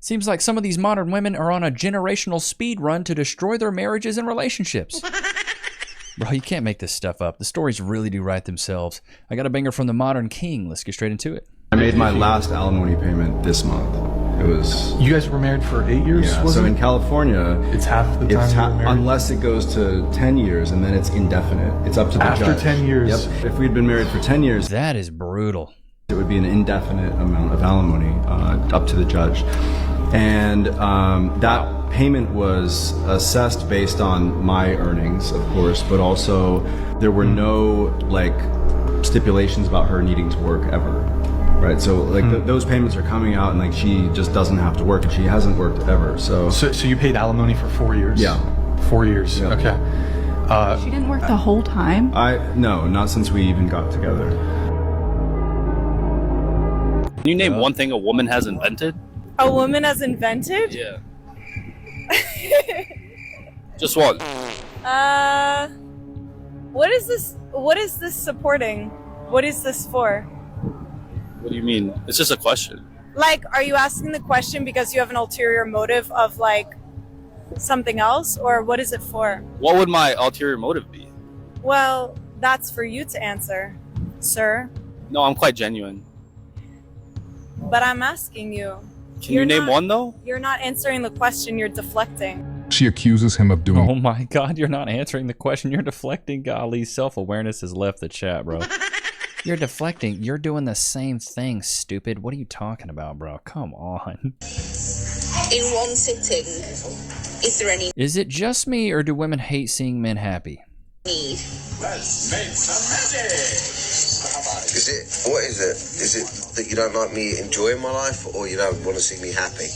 Seems like some of these modern women are on a generational speed run to destroy their marriages and relationships. Bro, you can't make this stuff up. The stories really do write themselves. I got a banger from the modern king. Let's get straight into it. I made my last alimony payment this month. It was... You guys were married for 8 years? Yeah, so in California... It's half the time unless it goes to 10 years, and then it's indefinite. It's up to the judge. After 10 years? Yep. If we'd been married for 10 years... That is brutal. It would be an indefinite amount of alimony up to the judge. And that payment was assessed based on my earnings, of course, but also there were no, like, stipulations about her needing to work ever. Right, so like those payments are coming out, and like she just doesn't have to work, and she hasn't worked ever. So you paid alimony for 4 years? Yeah, 4 years. Yeah. Okay. She didn't work the whole time? No, not since we even got together. Can you name one thing a woman has invented? A woman has invented? Yeah. Just one. What is this? What is this supporting? What is this for? What do you mean? It's just a question. Like, are you asking the question because you have an ulterior motive of like something else, or what is it for? What would my ulterior motive be? Well, that's for you to answer, sir. No, I'm quite genuine. But I'm asking you. Can you name one though? You're not answering the question, you're deflecting. She accuses him of doing... Oh my god, you're not answering the question, you're deflecting. Golly, self-awareness has left the chat, bro. You're deflecting. You're doing the same thing, stupid. What are you talking about, bro? Come on. In one sitting, is there any... Is it just me, or do women hate seeing men happy? need? Let's make some magic! Is it, what is it? Is it that you don't like me enjoying my life, or you don't want to see me happy?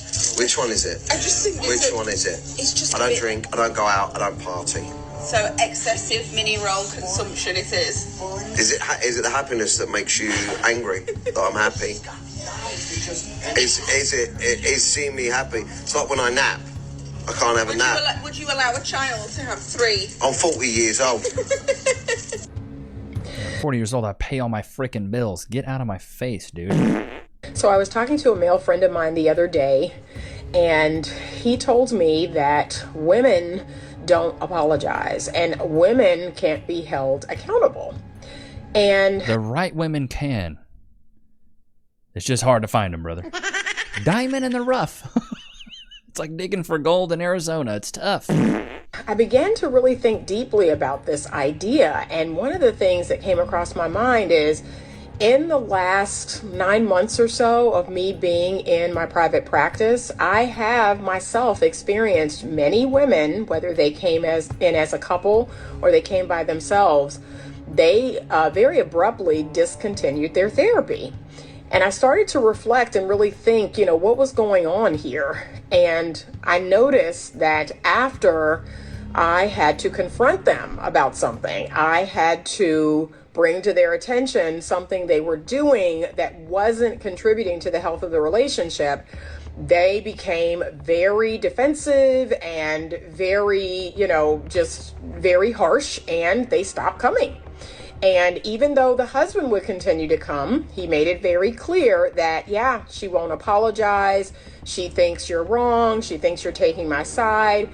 Which one is it? I just think Which one is it? It's just I don't drink, I don't go out, I don't party. So excessive mineral consumption it is. Is it the happiness that makes you angry that I'm happy? Is seeing me happy? It's like when I nap. I can't have a nap. Would you allow a child to have 3? I'm 40 years old. 40 years old, I pay all my freaking bills. Get out of my face, dude. So I was talking to a male friend of mine the other day, and he told me that women don't apologize and women can't be held accountable. And the right women can. It's just hard to find them, brother. Diamond in the rough. It's like digging for gold in Arizona. It's tough. I began to really think deeply about this idea, and one of the things that came across my mind is, in the last 9 months or so of me being in my private practice, I have myself experienced many women, whether they came in as a couple or they came by themselves, they very abruptly discontinued their therapy. And I started to reflect and really think, what was going on here? And I noticed that after I had to confront them about something, I had to bring to their attention something they were doing that wasn't contributing to the health of the relationship, they became very defensive and very, just very harsh, and they stopped coming. And even though the husband would continue to come, he made it very clear that, yeah, she won't apologize. She thinks you're wrong. She thinks you're taking my side.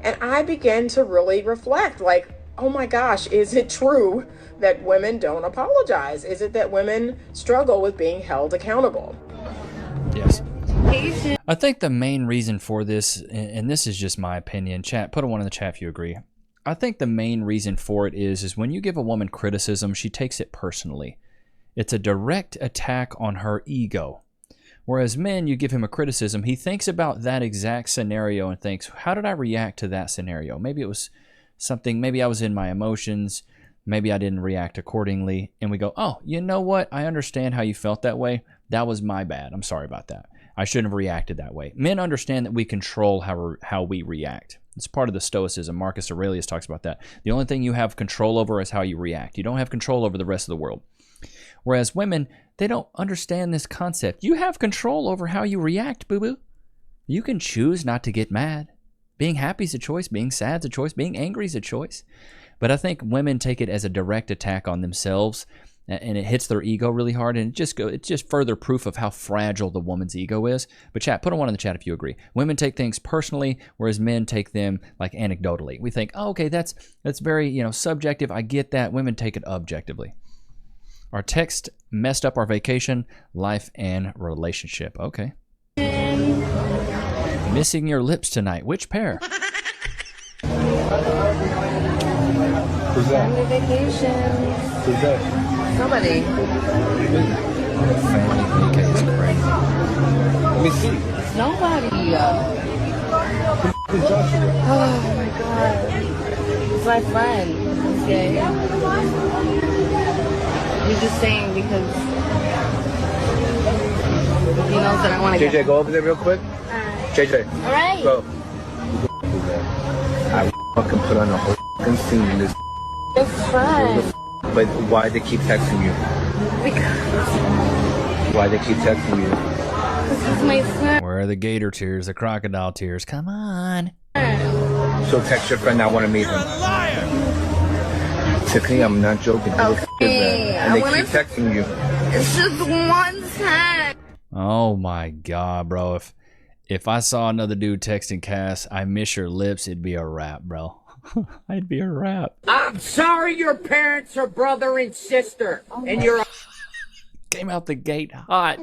And I began to really reflect, like, oh my gosh, is it true that women don't apologize? Is it that women struggle with being held accountable? Yes. I think the main reason for this, and this is just my opinion, chat, put a 1 in the chat if you agree. I think the main reason for it is when you give a woman criticism, she takes it personally. It's a direct attack on her ego. Whereas men, you give him a criticism, he thinks about that exact scenario and thinks, how did I react to that scenario? Maybe it was something, maybe I was in my emotions, maybe I didn't react accordingly. And we go, oh, you know what? I understand how you felt that way. That was my bad. I'm sorry about that. I shouldn't have reacted that way. Men understand that we control how we react. It's part of the Stoicism. Marcus Aurelius talks about that. The only thing you have control over is how you react. You don't have control over the rest of the world. Whereas women, they don't understand this concept. You have control over how you react, boo-boo. You can choose not to get mad. Being happy is a choice. Being sad is a choice. Being angry is a choice. But I think women take it as a direct attack on themselves, and it hits their ego really hard, and it's just further proof of how fragile the woman's ego is. But chat, put a 1 in the chat if you agree. Women take things personally, whereas men take them like anecdotally. We think, oh, okay, that's very subjective. I get that. Women take it objectively. Our text messed up our vacation, life, and relationship. Okay. Missing your lips tonight. Which pair? Who's that? Family vacation. Who's that? Somebody. Family vacation is crazy. Let me see. Nobody. Who's Joshua? Oh my god. It's my friend. He's gay. He's just saying because he knows that I want to JJ, go over there real quick. JJ. All right. Go. I fucking put on a whole fucking scene in this. It's fun. But why they keep texting you? Because Why they keep texting you? he's my friend. Where are the gator tears, the crocodile tears? Come on. So text your friend, I want to meet him. Tiffany, I'm not joking. Okay, And they I wanna- keep texting you. It's just one time. Oh my god, bro. If I saw another dude texting Cass, I miss your lips, it'd be a wrap, bro. I'd be a wrap. I'm sorry your parents are brother and sister, and you're Came out the gate hot.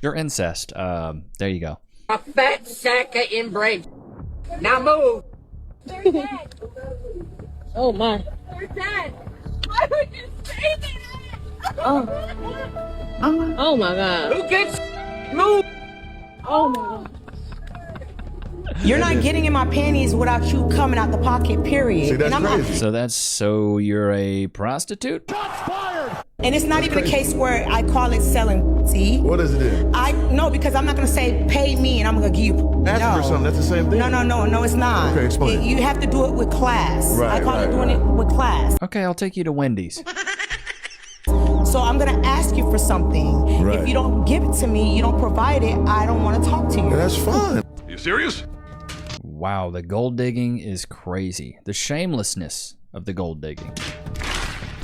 You're incest. There you go. a fat sack of inbred. Now move. They're dead. Oh my. They're dead. Why would you say that? Oh. Oh my god. Who gets move? Oh my god. You're not getting in my panties without you coming out the pocket, period. See, that's and crazy. So you're a prostitute? And it's not even a case where I call it selling. See? What is it? No, because I'm not gonna say pay me and I'm gonna give you. Ask for something. That's the same thing. No, it's not. Okay, explain. You have to do it with class. Right, I call it doing right. it with class. Okay, I'll take you to Wendy's. So I'm gonna ask you for something. Right. If you don't give it to me, you don't provide it, I don't want to talk to you. That's fine. You serious? Wow, the gold digging is crazy. The shamelessness of the gold digging.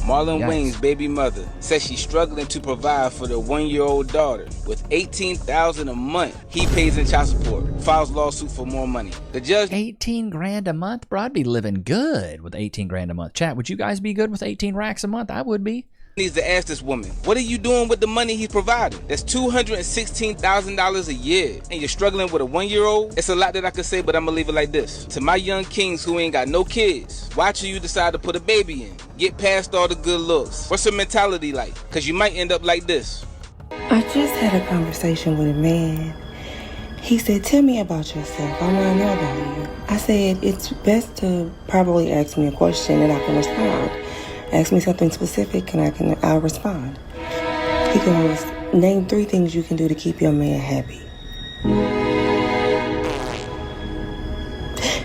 Marlon Yikes. Wayne's baby mother says she's struggling to provide for their 1-year-old daughter. With $18,000 a month, he pays in child support, files lawsuit for more money. The judge 18 grand a month? Bro, I'd be living good with 18 grand a month. Chat, would you guys be good with 18 racks a month? I would be. needs to ask this woman, what are you doing with the money he's providing? That's $216,000 a year. And you're struggling with a 1-year-old? It's a lot that I could say, but I'm gonna leave it like this. To my young kings who ain't got no kids, why should you decide to put a baby in? Get past all the good looks. What's your mentality like? Cause you might end up like this. I just had a conversation with a man. He said, tell me about yourself. I want to know about you. I said, it's best to probably ask me a question and I can respond. Ask me something specific and I'll respond. He goes, name 3 things you can do to keep your man happy.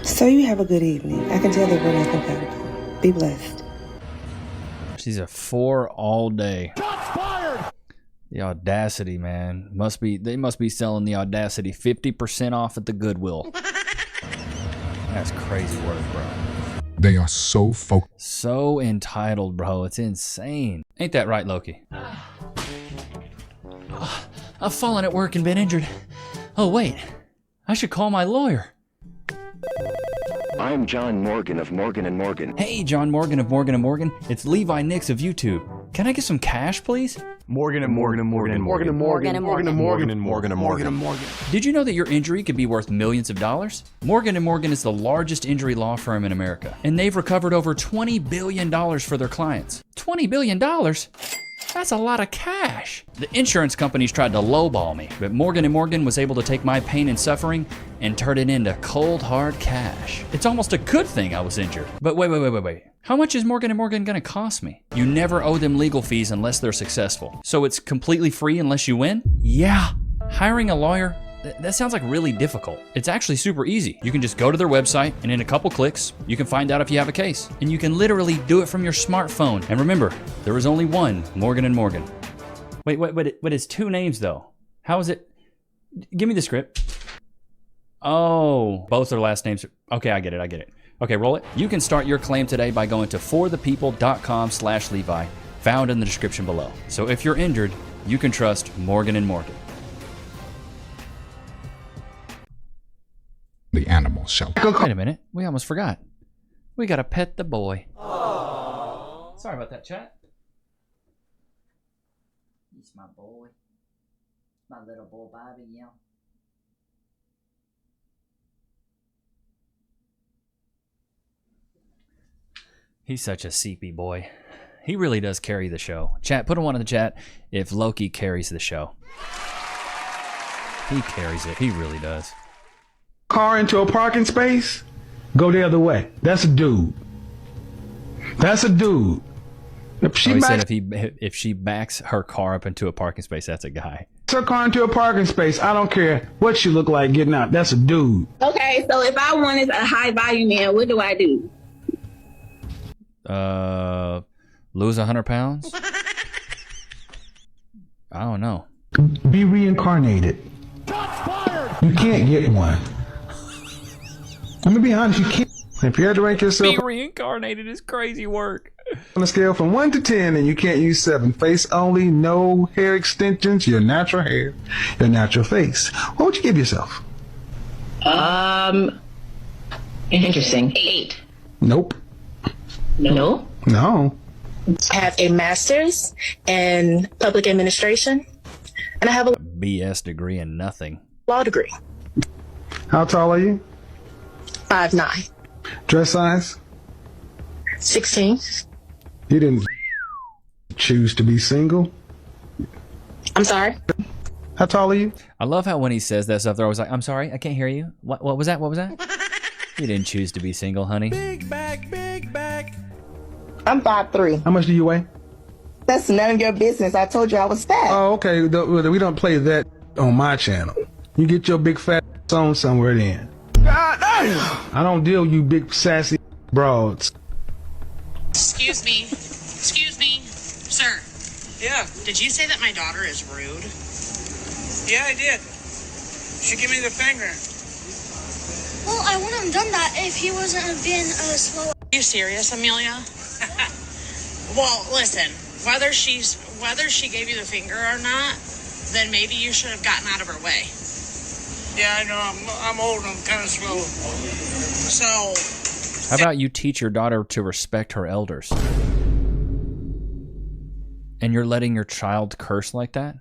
So you have a good evening. I can tell that we're not compatible. Be blessed. She's a 4 all day. The audacity, man. They must be selling the audacity 50% off at the Goodwill. That's crazy work, bro. They are so focused. So entitled, bro. It's insane. Ain't that right, Loki? I've fallen at work and been injured. Oh, wait. I should call my lawyer. I'm John Morgan of Morgan & Morgan. Hey, John Morgan of Morgan & Morgan. It's Levi Nichs of YouTube. Can I get some cash, please? Morgan & Morgan & Morgan & Morgan & Morgan & Morgan & Morgan & Morgan & Morgan & Morgan. Did you know that your injury could be worth millions of dollars? Morgan & Morgan is the largest injury law firm in America, and they've recovered over $20 billion for their clients. $20 billion? That's a lot of cash. The insurance companies tried to lowball me, but Morgan & Morgan was able to take my pain and suffering and turn it into cold, hard cash. It's almost a good thing I was injured. But wait. How much is Morgan & Morgan gonna cost me? You never owe them legal fees unless they're successful. So it's completely free unless you win? Yeah. Hiring a lawyer? That sounds like really difficult. It's actually super easy. You can just go to their website and in a couple clicks, you can find out if you have a case. And you can literally do it from your smartphone. And remember, there is only one Morgan & Morgan. Wait, it's 2 names though. How is it? Give me the script. Oh, both their last names. Okay, I get it. Okay, roll it. You can start your claim today by going to forthepeople.com/Levi. found in the description below. So if you're injured, you can trust Morgan & Morgan. The animal shall. Wait a minute, we almost forgot. We gotta pet the boy. Aww. Sorry about that, chat. He's my boy. My little boy Bobby, yeah. He's such a seepy boy. He really does carry the show. Chat, put a 1 in the chat if Loki carries the show. He carries it. He really does. Car into a parking space, go the other way. That's a dude. That's a dude. If she said if she backs her car up into a parking space, that's a guy. Her car into a parking space, I don't care what she look like getting out. That's a dude. Okay, so if I wanted a high volume man, what do I do? Lose 100 pounds? I don't know. Be reincarnated. You can't get one. Let me be honest, you can't. If you had to rank yourself, Be reincarnated is crazy work. On a scale from 1 to 10, and you can't use 7. Face only, no hair extensions, your natural hair, your natural face. What would you give yourself? Interesting. 8. Nope. No. No. I have a master's in public administration, and I have a BS degree in nothing. law degree. How tall are you? 5'9". Dress size? 16. You didn't choose to be single? I'm sorry? How tall are you? I love how when he says that stuff, they're always like, I'm sorry, I can't hear you. What was that? What was that? You didn't choose to be single, honey. Big back, big back. I'm 5'3". How much do you weigh? That's none of your business. I told you I was fat. Oh, okay. We don't play that on my channel. You get your big fat on somewhere then. God damn! I don't deal with you big sassy broads. Excuse me, sir. Yeah. Did you say that my daughter is rude? Yeah, I did. She gave me the finger. Well, I wouldn't have done that if he wasn't being slow. Are you serious, Amelia? Well, listen. Whether she gave you the finger or not, then maybe you should have gotten out of her way. Yeah, I know. I'm old and I'm kind of slow. So. How about you teach your daughter to respect her elders? And you're letting your child curse like that?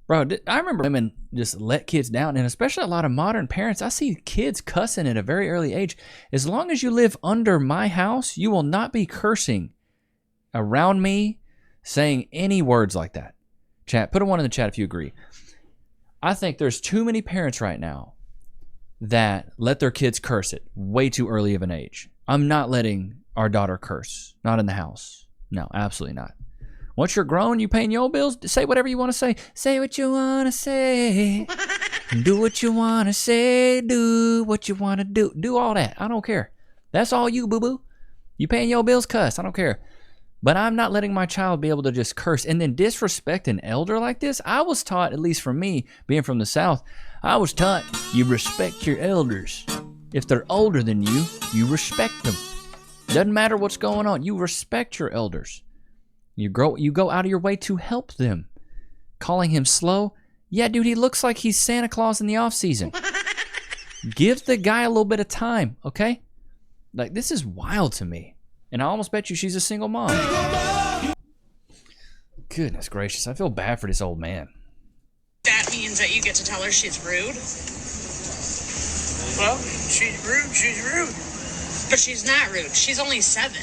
Bro, I remember women just let kids down, and especially a lot of modern parents. I see kids cussing at a very early age. As long as you live under my house, you will not be cursing around me, saying any words like that. Chat, put a 1 in the chat if you agree. I think there's too many parents right now that let their kids curse at way too early of an age. I'm not letting our daughter curse. Not in the house. No, absolutely not. Once you're grown, you paying your bills, say whatever you want to say. Say what you want to say. Do what you want to say. Do what you want to do. Do all that. I don't care. That's all you, boo-boo. You paying your bills, cuss. I don't care. But I'm not letting my child be able to just curse and then disrespect an elder like this. I was taught, at least for me, being from the South, I was taught you respect your elders. If they're older than you, you respect them. Doesn't matter what's going on. You respect your elders. You go out of your way to help them. Calling him slow? Yeah, dude, he looks like he's Santa Claus in the off season. Give the guy a little bit of time, okay? Like, this is wild to me. And I almost bet you she's a single mom. Goodness gracious, I feel bad for this old man. That means that you get to tell her she's rude? Well, she's rude. But she's not rude. She's only 7.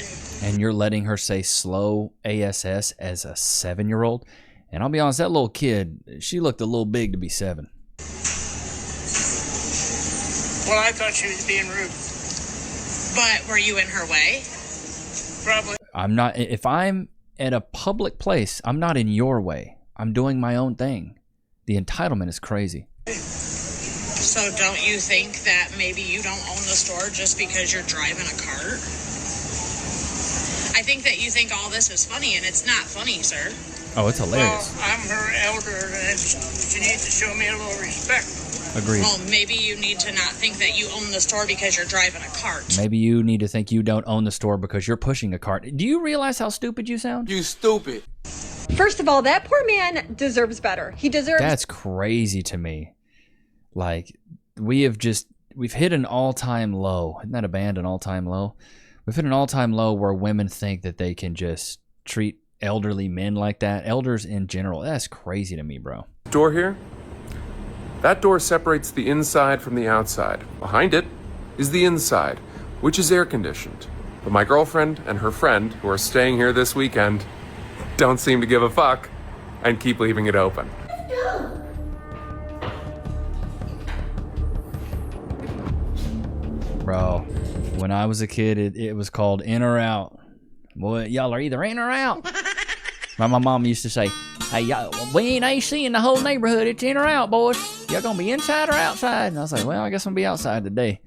And you're letting her say slow ASS as a 7-year-old? And I'll be honest, that little kid, she looked a little big to be 7. Well, I thought she was being rude. But were you in her way? Probably. I'm not. If I'm at a public place, I'm not in your way. I'm doing my own thing. The entitlement is crazy. So don't you think that maybe you don't own the store just because you're driving a cart? I think that you think all this is funny, and it's not funny, sir. Oh, it's hilarious. Well, I'm her elder, and she needs to show me a little respect. Agreed. Well, maybe you need to not think that you own the store because you're driving a cart. Maybe you need to think you don't own the store because you're pushing a cart. Do you realize how stupid you sound? You stupid. First of all, that poor man deserves better. He deserves... That's crazy to me. Like, we've hit an all-time low. Isn't that a band, an all-time low? We've hit an all-time low where women think that they can just treat elderly men like that. Elders in general. That's crazy to me, bro. Door here? That door separates the inside from the outside. Behind it is the inside, which is air-conditioned. But my girlfriend and her friend, who are staying here this weekend, don't seem to give a fuck and keep leaving it open. Bro, when I was a kid, it was called in or out. Boy, y'all are either in or out. My mom used to say, hey, y'all, we ain't AC in the whole neighborhood. It's in or out, boys. Y'all gonna be inside or outside? And I was like, well, I guess I'm gonna be outside today.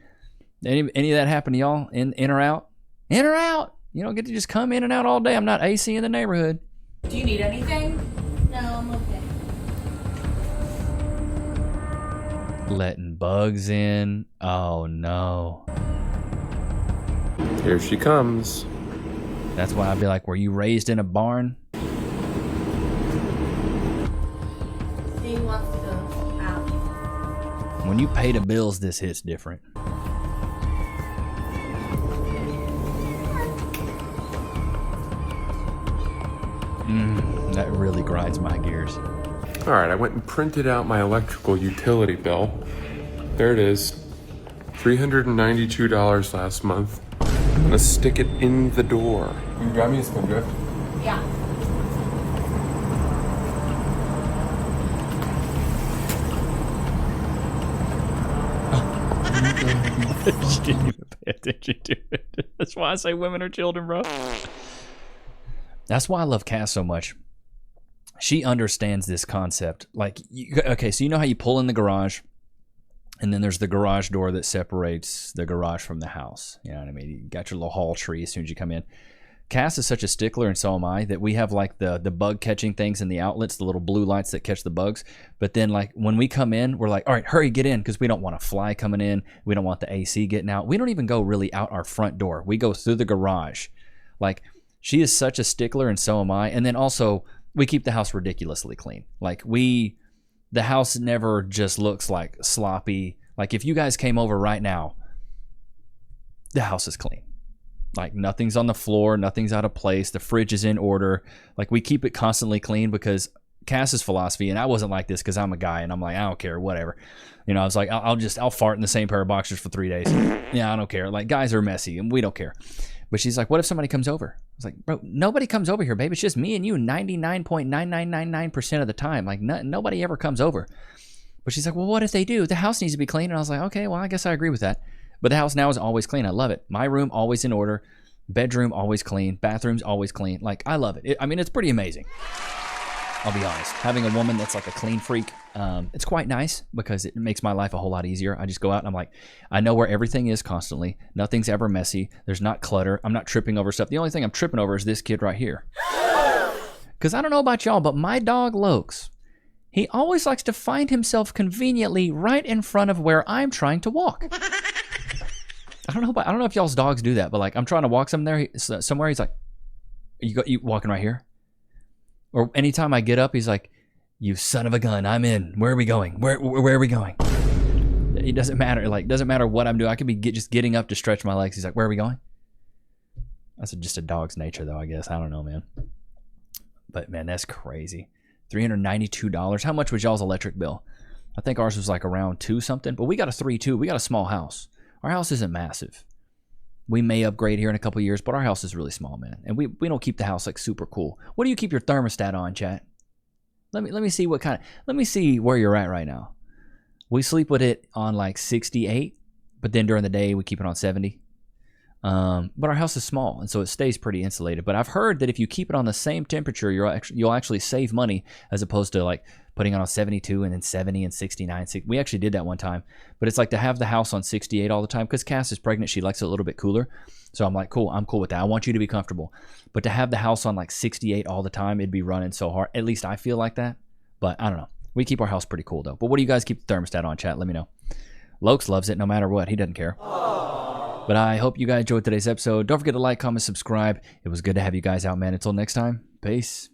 Any of that happen to y'all? In or out? In or out? You don't get to just come in and out all day. I'm not AC in the neighborhood. Do you need anything? No, I'm okay. Letting bugs in. Oh, no. Here she comes. That's why I'd be like, were you raised in a barn? He wants to go out. When you pay the bills, this hits different. That really grinds my gears. All right, I went and printed out my electrical utility bill. There it is. $392 last month. I'm gonna stick it in the door. Can you grab me a spindrift? Yeah. She didn't even pay attention to it. That's why I say women are children, bro. That's why I love Cass so much. She understands this concept. Like, okay, so you know how you pull in the garage, and then there's the garage door that separates the garage from the house. You know what I mean? You got your little hall tree as soon as you come in. Cass is such a stickler, and so am I, that we have like the bug catching things in the outlets, the little blue lights that catch the bugs. But then like when we come in, we're like, all right, hurry, get in, because we don't want a fly coming in. We don't want the AC getting out. We don't even go really out our front door. We go through the garage. Like, she is such a stickler, and so am I. And then also, we keep the house ridiculously clean. Like, the house never just looks like sloppy. Like, if you guys came over right now, the house is clean. Like, nothing's on the floor, nothing's out of place, the fridge is in order. Like, we keep it constantly clean because Cass's philosophy, and I wasn't like this because I'm a guy and I'm like, I don't care, whatever. You know, I was like, I'll fart in the same pair of boxers for 3 days. Yeah, I don't care. Like, guys are messy and we don't care. But she's like, what if somebody comes over? I was like, bro, nobody comes over here, babe. It's just me and you 99.9999% of the time. Like, nobody ever comes over. But she's like, well, what if they do? The house needs to be clean. And I was like, okay, well, I guess I agree with that. But the house now is always clean. I love it. My room, always in order. Bedroom, always clean. Bathroom's always clean. Like, I love it. I mean, it's pretty amazing. I'll be honest. Having a woman that's like a clean freak, it's quite nice because it makes my life a whole lot easier. I just go out and I'm like, I know where everything is constantly. Nothing's ever messy. There's not clutter. I'm not tripping over stuff. The only thing I'm tripping over is this kid right here. Because I don't know about y'all, but my dog Lokes, he always likes to find himself conveniently right in front of where I'm trying to walk. I don't know if y'all's dogs do that, but like I'm trying to walk somewhere, he's like, you walking right here? Or anytime I get up, he's like, you son of a gun, I'm in. Where are we going? Where are we going? It doesn't matter. Like, doesn't matter what I'm doing. I could be just getting up to stretch my legs. He's like, where are we going? That's just a dog's nature, though, I guess. I don't know, man. But, man, that's crazy. $392. How much was y'all's electric bill? I think ours was like around 2 something. But we got a 3.2. We got a small house. Our house isn't massive. We may upgrade here in a couple of years, but our house is really small, man. And we don't keep the house like super cool. What do you keep your thermostat on, chat? Let me see let me see where you're at right now. We sleep with it on like 68, but then during the day we keep it on 70. But our house is small, and so it stays pretty insulated. But I've heard that if you keep it on the same temperature, you'll actually save money as opposed to like putting it on 72 and then 70 and 69. We actually did that one time. But it's like to have the house on 68 all the time because Cass is pregnant. She likes it a little bit cooler. So I'm like, cool, I'm cool with that. I want you to be comfortable. But to have the house on like 68 all the time, it'd be running so hard. At least I feel like that. But I don't know. We keep our house pretty cool, though. But what do you guys keep the thermostat on, chat? Let me know. Lokes loves it no matter what. He doesn't care. But I hope you guys enjoyed today's episode. Don't forget to like, comment, subscribe. It was good to have you guys out, man. Until next time, peace.